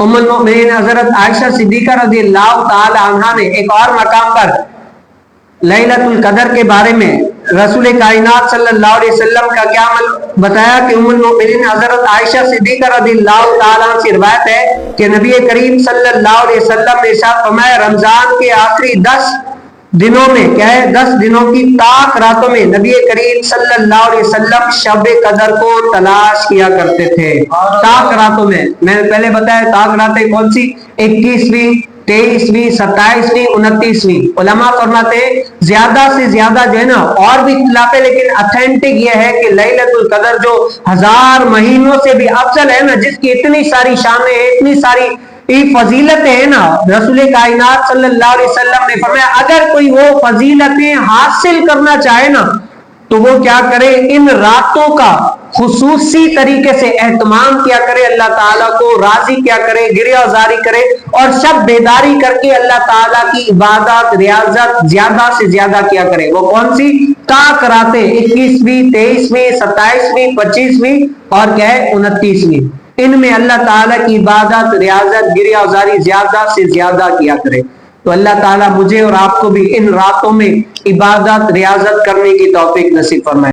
उम्मुल मोमिनीन हजरत आयशा सिद्दीका रज़ियल्लाहु ताला अन्हा ने एक और मकाम पर लैलतुल कदर के बारे में रसूल कायनात सल्लल्लाहु अलैहि वसल्लम का क्या अमल बताया कि उम्मुल मोमिनीन हजरत आयशा सिद्दीका रज़ियल्लाहु ताला अन्हा से रिवायत है कि नबी करीम सल्लल्लाहु अलैहि वसल्लम ने इरशाद फरमाया, रमजान के आखिरी 10 दिनों में क्या है, 10 दिनों की ताक रातों में नबी करीम सल्लल्लाहु अलैहि वसल्लम शब कदर को तलाश किया करते थे। ताक रातों में, मैंने पहले बताया ताक रातें कौन सी, 21वीं, 23वीं, 27वीं, 29वीं। उलमा फरमाते हैं ज्यादा से ज्यादा जो है ना, और भी इख्तिलाफ है लेकिन ऑथेंटिक ये है कि लैलतुल कदर जो 1000 महीनों से भी अफजल है ना, जिसकी इतनी सारी शानें हैं, इतनी सारी फजीलतें हैं ना, रसूल कायनात सल्लल्लाहु अलैहि वसल्लम ने फरमाया अगर कोई वो फजीलतें हासिल करना चाहे ना तो वो क्या करे, इन रातों का खुसूसी तरीके से एहतमाम किया करे, अल्लाह ताला को राजी क्या करे, गिरियाजारी करे और शब बेदारी करके अल्लाह ताला की इबादत रियाजत ज्यादा से ज्यादा किया करे। वो कौन सी ताक रातें, 21वीं, 23वीं, 27वीं, 25वीं और क्या है 29वीं। इनमें अल्लाह ताला की इबादत रियाजत गिरियाजारी ज्यादा से ज्यादा किया करे। तो अल्लाह ताला मुझे और आपको भी इन रातों में इबादत रियाजत करने की तौफीक नसीब फरमाए।